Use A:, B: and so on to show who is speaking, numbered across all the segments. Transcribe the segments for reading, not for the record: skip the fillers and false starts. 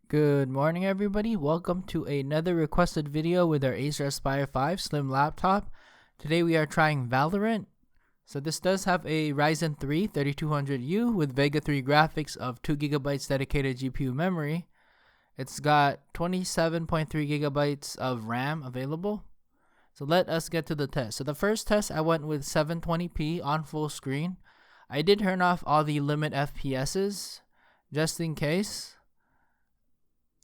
A: Good morning everybody, welcome to another requested video with our Acer Aspire 5 Slim laptop. Today we are trying Valorant. So this does have a Ryzen 3 3200U with Vega 3 graphics of 2GB dedicated GPU memory. It's got 27.3GB of RAM available. So let us get to the test. So the first test I went with 720p on full screen. I did turn off all the limit FPSs just in case.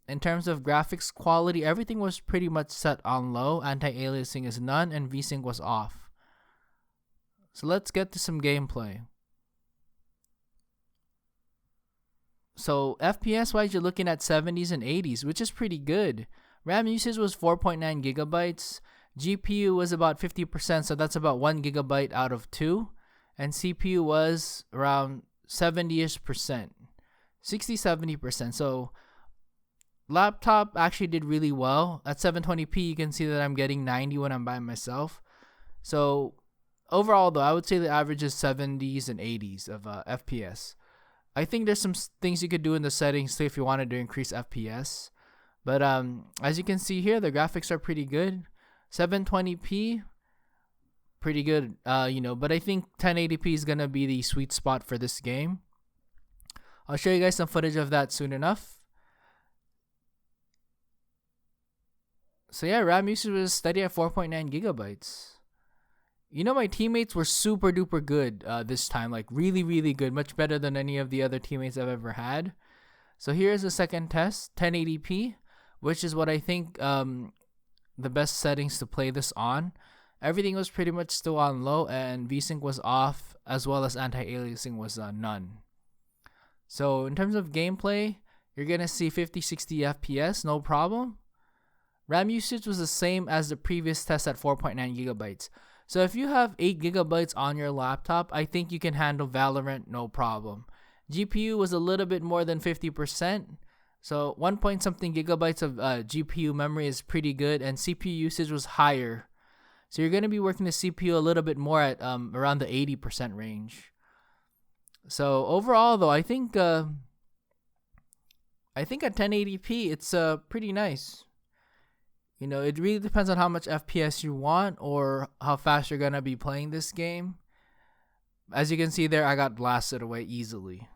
A: In terms of graphics quality, everything was pretty much set on low, anti-aliasing is none, and VSync was off. So let's get to some gameplay. So FPS wise, you're looking at 70s and 80s, which is pretty good. RAM usage was 4.9GB, GPU was about 50%, so that's about 1GB out of 2, and CPU was around 70ish%, 60-70%. So laptop actually did really well. At 720p, you can see that I'm getting 90 when I'm by myself. So overall though, I would say the average is 70s and 80s of FPS. I think there's some things you could do in the settings too if you wanted to increase FPS. But as you can see here, the graphics are pretty good. 720p, pretty good, but I think 1080p is gonna be the sweet spot for this game. I'll show you guys some footage of that soon enough. So yeah, RAM usage was steady at 4.9GB. My teammates were super duper good this time, like really good, much better than any of the other teammates I've ever had. So here's the second test, 1080p, which is what I think the best settings to play this on. Everything was pretty much still on low, and VSync was off, as well as anti-aliasing was none. So in terms of gameplay, you're gonna see 50-60 FPS, no problem. RAM usage was the same as the previous test at 4.9GB. So if you have 8GB on your laptop, I think you can handle Valorant no problem. GPU was a little bit more than 50%. So 1 point something gigabytes of GPU memory is pretty good, and CPU usage was higher. So you're going to be working the CPU a little bit more at around the 80% range. So overall though, I think at 1080p it's pretty nice. It really depends on how much FPS you want or how fast you're gonna be playing this game. As you can see there, I got blasted away easily.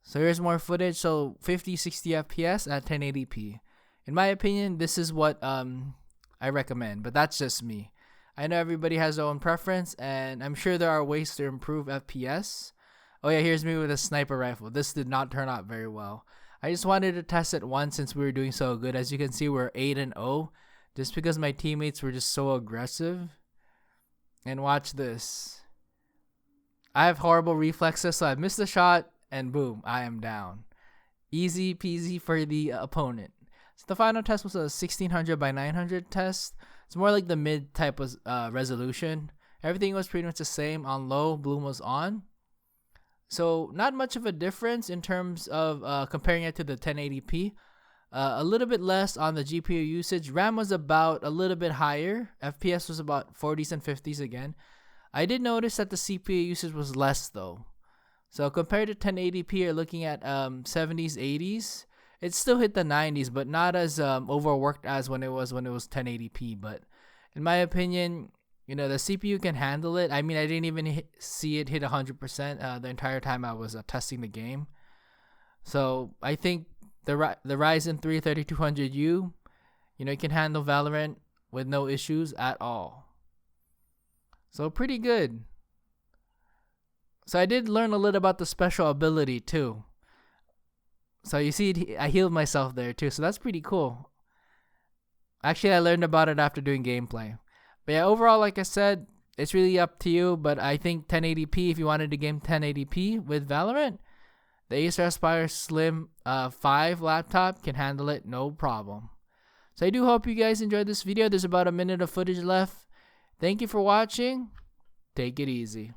A: So here's more footage. So 50-60 FPS at 1080p. In my opinion, this is what I recommend, but that's just me. I know everybody has their own preference, and I'm sure there are ways to improve FPS. Oh yeah, here's me with a sniper rifle. This did not turn out very well. I just wanted to test it once since we were doing so good. As you can see, we're 8-0 just because my teammates were just so aggressive. And watch this. I have horrible reflexes, so I missed the shot and boom, I am down. Easy peasy for the opponent. So the final test was a 1600 by 900 test. It's more like the mid type of resolution. Everything was pretty much the same. On low, bloom was on. So not much of a difference in terms of comparing it to the 1080p. A little bit less on the GPU usage. RAM was about a little bit higher. FPS was about 40s and 50s again. I did notice that the CPU usage was less though. So compared to 1080p, you're looking at 70s, 80s. It still hit the 90s, but not as overworked as when it was 1080p. But in my opinion, the CPU can handle it. I mean, I didn't even see it hit 100% the entire time I was testing the game. So I think the Ryzen 3 3200U, it can handle Valorant with no issues at all. So pretty good. So I did learn a little about the special ability too. So you see, I healed myself there too. So that's pretty cool. Actually, I learned about it after doing gameplay. But yeah, overall, like I said, it's really up to you. But I think 1080p, if you wanted to game 1080p with Valorant, the Acer Aspire Slim 5 laptop can handle it no problem. So I do hope you guys enjoyed this video. There's about a minute of footage left. Thank you for watching. Take it easy.